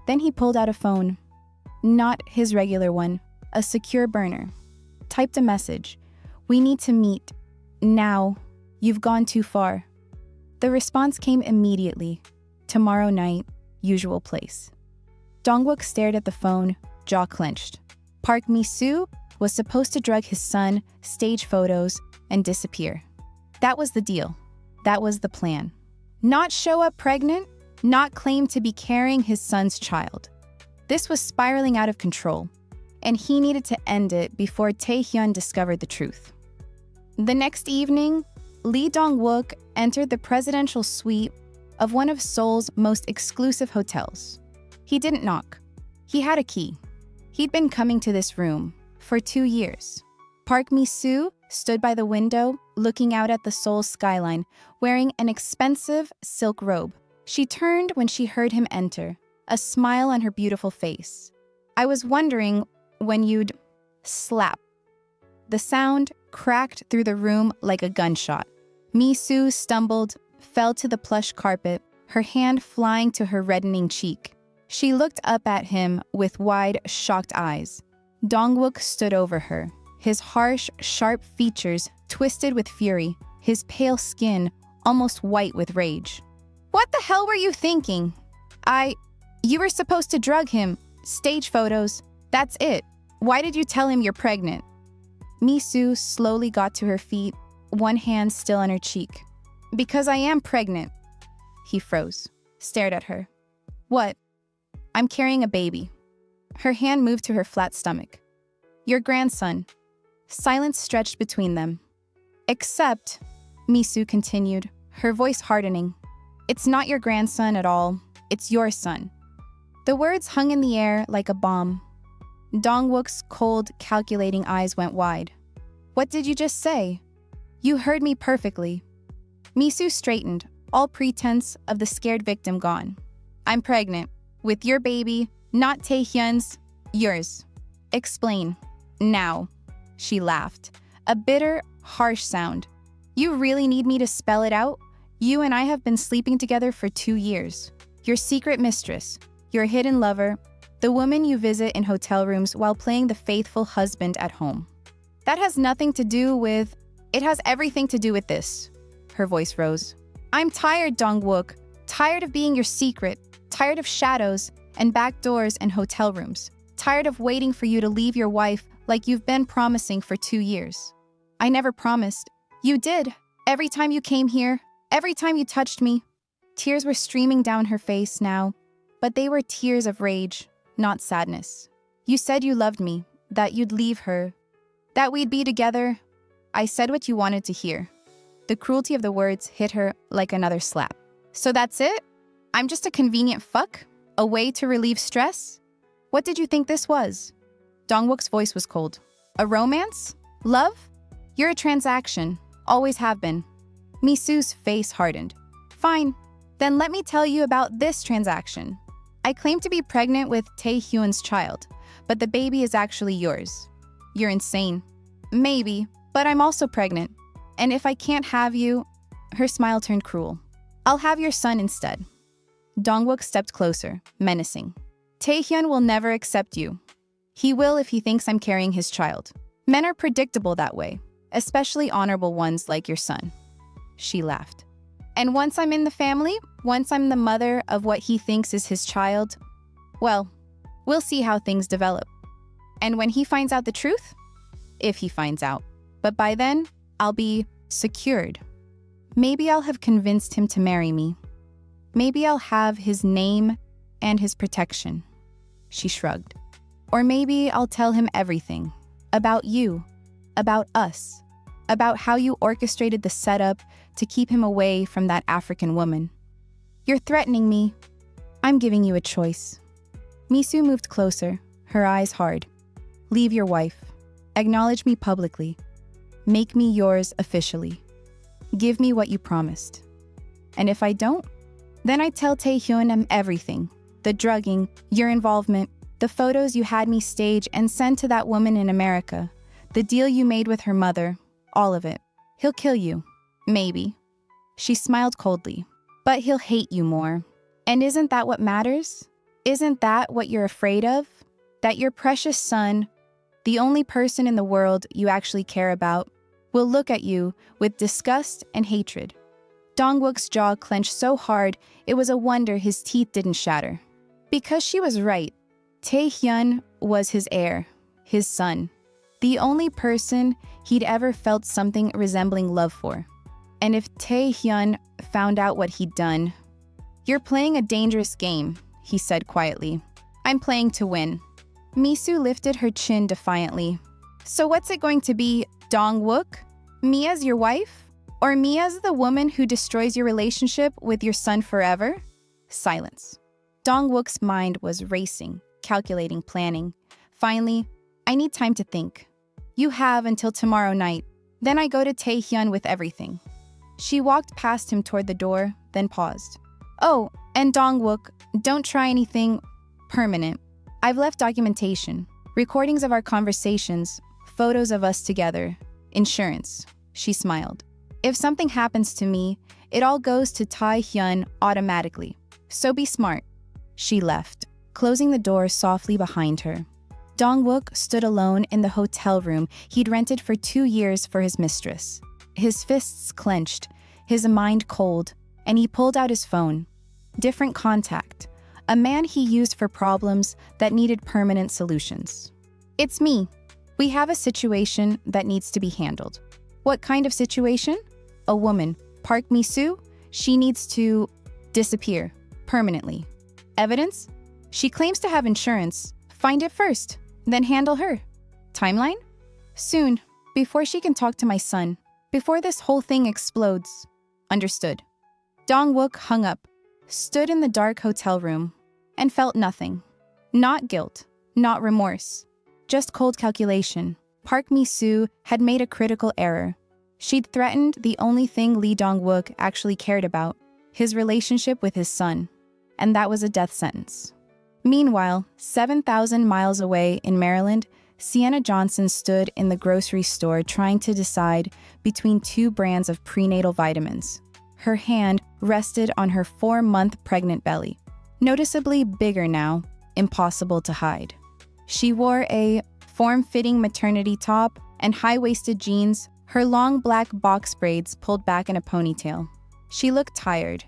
Then he pulled out a phone. Not his regular one, a secure burner. Typed a message. "We need to meet. Now. You've gone too far." The response came immediately. "Tomorrow night, usual place." Dong-wook stared at the phone, jaw clenched. Park Misu was supposed to drug his son, stage photos, and disappear. That was the deal. That was the plan. Not show up pregnant, not claim to be carrying his son's child. This was spiraling out of control, and he needed to end it before Tae-Hyun discovered the truth. The next evening, Lee Dong-wook entered the presidential suite of one of Seoul's most exclusive hotels. He didn't knock. He had a key. He'd been coming to this room for 2 years. Park Misu stood by the window, looking out at the Seoul skyline, wearing an expensive silk robe. She turned when she heard him enter, a smile on her beautiful face. "I was wondering when you'd..." Slap. The sound cracked through the room like a gunshot. Misu stumbled, fell to the plush carpet, her hand flying to her reddening cheek. She looked up at him with wide, shocked eyes. Dong-wook stood over her, his harsh, sharp features twisted with fury, his pale skin almost white with rage. What the hell were you thinking? You were supposed to drug him. Stage photos. That's it. Why did you tell him you're pregnant? Misu slowly got to her feet, one hand still on her cheek. Because I am pregnant. He froze, stared at her. What? I'm carrying a baby. Her hand moved to her flat stomach. Your grandson. Silence stretched between them. Except, Misu continued, her voice hardening. It's not your grandson at all. It's your son. The words hung in the air like a bomb. Dong-wook's cold, calculating eyes went wide. What did you just say? You heard me perfectly. Misu straightened, all pretense of the scared victim gone. I'm pregnant. With your baby, not Tae-Hyun's, yours. Explain. Now. She laughed. A bitter, harsh sound. You really need me to spell it out? You and I have been sleeping together for 2 years. Your secret mistress, your hidden lover, the woman you visit in hotel rooms while playing the faithful husband at home. That has nothing to do with... It has everything to do with this. Her voice rose. I'm tired, Dong-wook. Tired of being your secret. Tired of shadows and back doors and hotel rooms. Tired of waiting for you to leave your wife like you've been promising for 2 years. I never promised. You did. Every time you came here, every time you touched me. Tears were streaming down her face now, but they were tears of rage, not sadness. You said you loved me, that you'd leave her, that we'd be together. I said what you wanted to hear. The cruelty of the words hit her like another slap. So that's it? I'm just a convenient fuck? A way to relieve stress? What did you think this was? Dong-wook's voice was cold. A romance? Love? You're a transaction. Always have been. Misu's face hardened. Fine. Then let me tell you about this transaction. I claim to be pregnant with Tae-Hyun's child, but the baby is actually yours. You're insane. Maybe, but I'm also pregnant. And if I can't have you... Her smile turned cruel. I'll have your son instead. Dong-wook stepped closer, menacing. Tae-Hyun will never accept you. He will if he thinks I'm carrying his child. Men are predictable that way, especially honorable ones like your son. She laughed. And once I'm in the family, once I'm the mother of what he thinks is his child, well, we'll see how things develop. And when he finds out the truth, if he finds out, but by then, I'll be secured. Maybe I'll have convinced him to marry me. Maybe I'll have his name and his protection. She shrugged. Or maybe I'll tell him everything. About you. About us. About how you orchestrated the setup to keep him away from that African woman. You're threatening me. I'm giving you a choice. Misu moved closer, her eyes hard. Leave your wife. Acknowledge me publicly. Make me yours officially. Give me what you promised. And if I don't, then I tell Tae-Hyun I'm everything. The drugging, your involvement, the photos you had me stage and send to that woman in America, the deal you made with her mother, all of it. He'll kill you. Maybe. She smiled coldly. But he'll hate you more. And isn't that what matters? Isn't that what you're afraid of? That your precious son, the only person in the world you actually care about, will look at you with disgust and hatred. Dong-wook's jaw clenched so hard it was a wonder his teeth didn't shatter. Because she was right. Tae-Hyun was his heir, his son. The only person he'd ever felt something resembling love for. And if Tae-Hyun found out what he'd done... You're playing a dangerous game, he said quietly. I'm playing to win. Misu lifted her chin defiantly. So what's it going to be, Dong-wook? Me as your wife? Or me as the woman who destroys your relationship with your son forever? Silence. Dong-wook's mind was racing, calculating, planning. Finally, I need time to think. You have until tomorrow night. Then I go to Tae-Hyun with everything. She walked past him toward the door, then paused. Oh, and Dong-wook, don't try anything permanent. I've left documentation, recordings of our conversations, photos of us together, insurance. She smiled. If something happens to me, it all goes to Tae-Hyun automatically. So be smart. She left, closing the door softly behind her. Dong-wook stood alone in the hotel room he'd rented for 2 years for his mistress. His fists clenched, his mind cold, and he pulled out his phone. Different contact. A man he used for problems that needed permanent solutions. "It's me. We have a situation that needs to be handled." "What kind of situation?" "A woman, Park Misu, she needs to disappear permanently." "Evidence?" "She claims to have insurance. Find it first, then handle her." "Timeline?" "Soon, before she can talk to my son, before this whole thing explodes." "Understood." Dong-wook hung up, stood in the dark hotel room, and felt nothing. Not guilt, not remorse, just cold calculation. Park Misu had made a critical error. She'd threatened the only thing Lee Dong-wook actually cared about, his relationship with his son, and that was a death sentence. Meanwhile, 7,000 miles away in Maryland, Sienna Johnson stood in the grocery store trying to decide between 2 brands of prenatal vitamins. Her hand rested on her 4-month pregnant belly, noticeably bigger now, impossible to hide. She wore a form-fitting maternity top and high-waisted jeans, her long black box braids pulled back in a ponytail. She looked tired.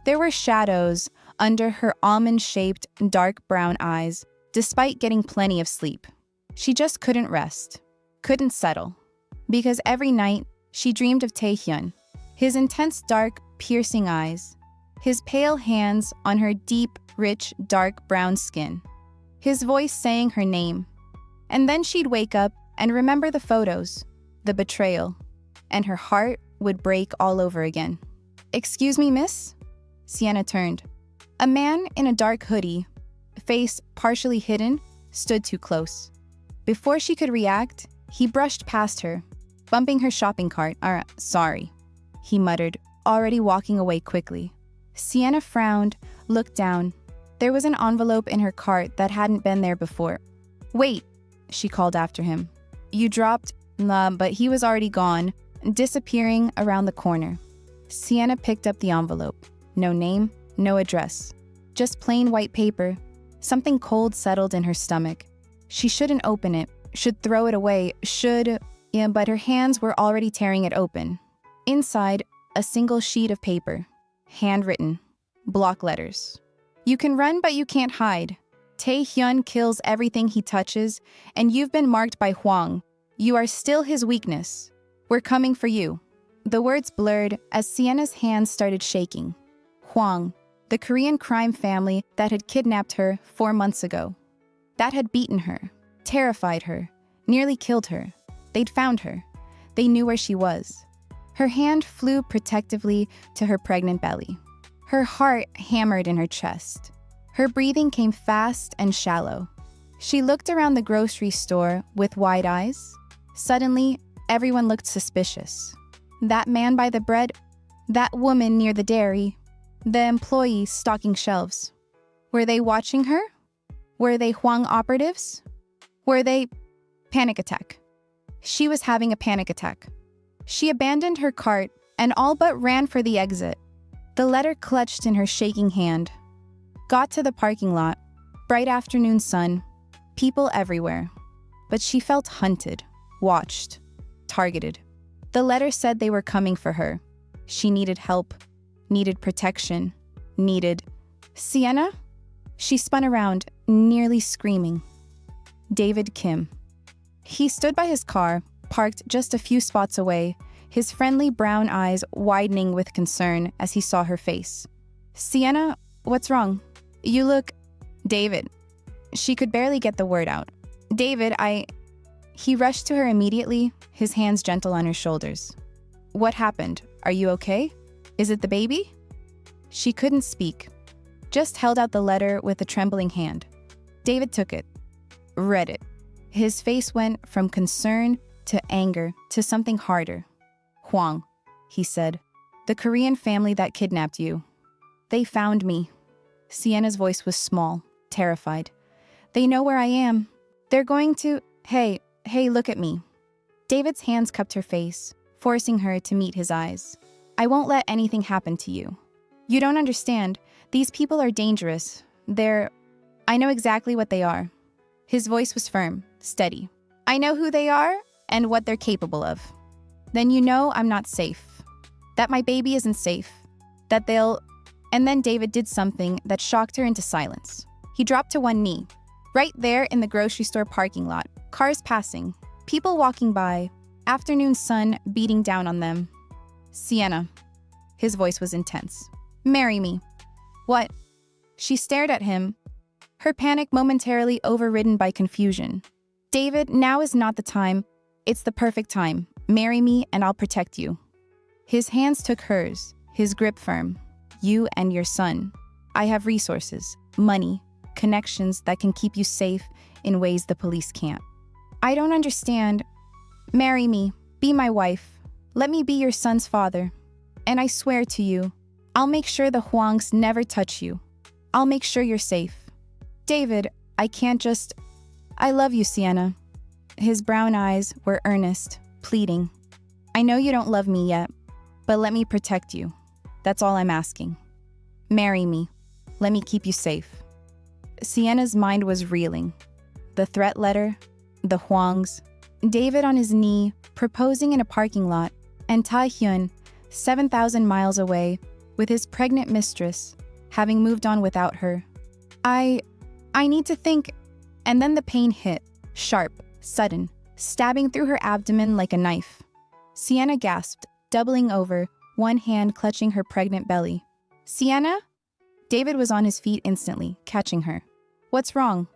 There were shadows under her almond-shaped, dark brown eyes, despite getting plenty of sleep. She just couldn't rest, couldn't settle, because every night she dreamed of Tae-Hyun, his intense dark, piercing eyes, his pale hands on her deep, rich, dark brown skin, his voice saying her name. And then she'd wake up and remember the photos, the betrayal, and her heart would break all over again. "Excuse me, miss?" Sienna turned. A man in a dark hoodie, face partially hidden, stood too close. Before she could react, he brushed past her, bumping her shopping cart. Sorry," he muttered, already walking away quickly. Sienna frowned, looked down. There was an envelope in her cart that hadn't been there before. "Wait," she called after him. "You dropped..." But he was already gone, disappearing around the corner. Sienna picked up the envelope. No name, no address. Just plain white paper. Something cold settled in her stomach. She shouldn't open it, should throw it away, but her hands were already tearing it open. Inside, a single sheet of paper. Handwritten. Block letters. "You can run, but you can't hide. Tae-Hyun kills everything he touches, and you've been marked by Hwang. You are still his weakness. We're coming for you." The words blurred as Sienna's hands started shaking. Hwang, the Korean crime family that had kidnapped her 4 months ago. That had beaten her, terrified her, nearly killed her. They'd found her. They knew where she was. Her hand flew protectively to her pregnant belly. Her heart hammered in her chest. Her breathing came fast and shallow. She looked around the grocery store with wide eyes. Suddenly, everyone looked suspicious. That man by the bread, that woman near the dairy, the employee stocking shelves. Were they watching her? Were they Hwang operatives? Were they... Panic attack. She was having a panic attack. She abandoned her cart and all but ran for the exit. The letter clutched in her shaking hand. Got to the parking lot. Bright afternoon sun. People everywhere. But she felt hunted, watched, targeted. The letter said they were coming for her. She needed help, needed protection, needed... Sienna? She spun around, nearly screaming. David Kim. He stood by his car, parked just a few spots away, his friendly brown eyes widening with concern as he saw her face. "Sienna, what's wrong? You look..." "David." She could barely get the word out. "David, He rushed to her immediately, his hands gentle on her shoulders. "What happened? Are you okay? Is it the baby?" She couldn't speak, just held out the letter with a trembling hand. David took it, read it. His face went from concern to anger to something harder. "Hwang," he said, "the Korean family that kidnapped you. They found me." Sienna's voice was small, terrified. "They know where I am. They're going to... Hey, look at me." David's hands cupped her face, forcing her to meet his eyes. "I won't let anything happen to you. You don't understand. These people are dangerous. They're I know exactly what they are. His voice was firm, steady. I know who they are and what they're capable of. Then you know I'm not safe. That my baby isn't safe. That they'll... And then David did something that shocked her into silence. He dropped to one knee. Right there in the grocery store parking lot. Cars passing. People walking by. Afternoon sun beating down on them. Sienna. His voice was intense. Marry me. What? She stared at him, her panic momentarily overridden by confusion. David, now is not the time. It's the perfect time. Marry me and I'll protect you. His hands took hers, his grip firm. You and your son. I have resources, money, connections that can keep you safe in ways the police can't. I don't understand. Marry me. Be my wife. Let me be your son's father. And I swear to you, I'll make sure the Hwangs never touch you. I'll make sure you're safe. David, I can't just... I love you, Sienna. His brown eyes were earnest, pleading. I know you don't love me yet, but let me protect you. That's all I'm asking. Marry me. Let me keep you safe. Sienna's mind was reeling. The threat letter, the Hwangs, David on his knee, proposing in a parking lot, and Tae-Hyun, 7,000 miles away, with his pregnant mistress, having moved on without her. I need to think. And then the pain hit, sharp, sudden, stabbing through her abdomen like a knife. Sienna gasped, doubling over, one hand clutching her pregnant belly. Sienna? David was on his feet instantly, catching her. What's wrong?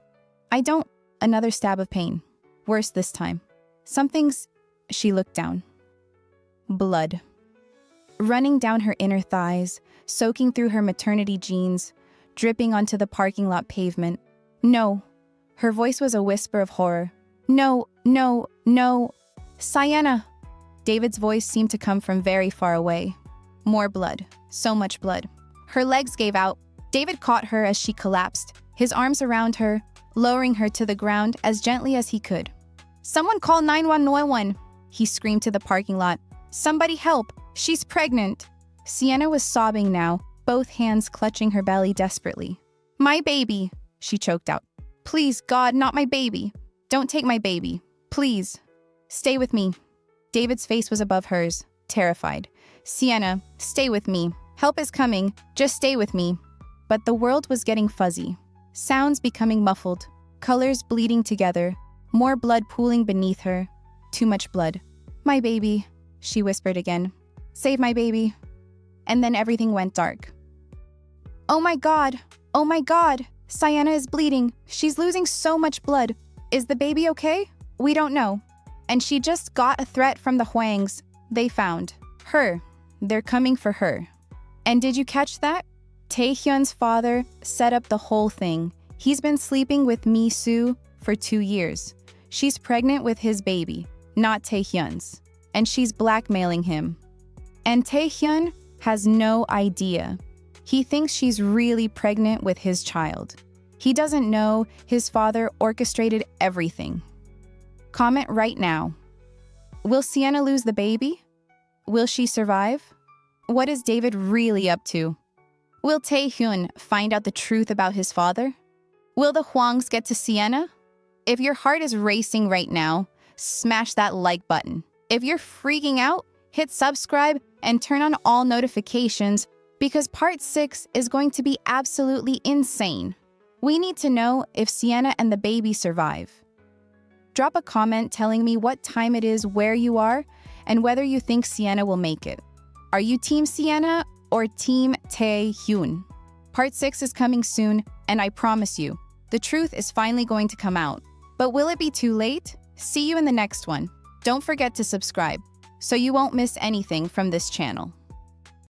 I don't... Another stab of pain. Worse this time. Something's... She looked down. Blood. Running down her inner thighs, soaking through her maternity jeans, dripping onto the parking lot pavement. No. Her voice was a whisper of horror. No, no, no. Sienna! David's voice seemed to come from very far away. More blood. So much blood. Her legs gave out. David caught her as she collapsed, his arms around her, lowering her to the ground as gently as he could. Someone call 911, he screamed to the parking lot. Somebody help! She's pregnant! Sienna was sobbing now, both hands clutching her belly desperately. My baby, she choked out. Please, God, not my baby. Don't take my baby. Please. Stay with me. David's face was above hers, terrified. Sienna, stay with me. Help is coming. Just stay with me. But the world was getting fuzzy. Sounds becoming muffled. Colors bleeding together. More blood pooling beneath her. Too much blood. My baby, she whispered again. Save my baby. And then everything went dark. Oh my God! Oh my God! Sienna is bleeding. She's losing so much blood. Is the baby okay? We don't know. And she just got a threat from the Hwangs. They found her. They're coming for her. And did you catch that? Tae-Hyun's father set up the whole thing. He's been sleeping with Misu for 2 years. She's pregnant with his baby, not Tae-Hyun's. And she's blackmailing him. And Tae-Hyun has no idea. He thinks she's really pregnant with his child. He doesn't know his father orchestrated everything. Comment right now. Will Sienna lose the baby? Will she survive? What is David really up to? Will Tae-Hyun find out the truth about his father? Will the Hwangs get to Sienna? If your heart is racing right now, smash that like button. If you're freaking out, hit subscribe and turn on all notifications because part 6 is going to be absolutely insane. We need to know if Sienna and the baby survive. Drop a comment telling me what time it is where you are and whether you think Sienna will make it. Are you Team Sienna or Team Tae-Hyun? Part 6 is coming soon, and I promise you, the truth is finally going to come out. But will it be too late? See you in the next one. Don't forget to subscribe so you won't miss anything from this channel.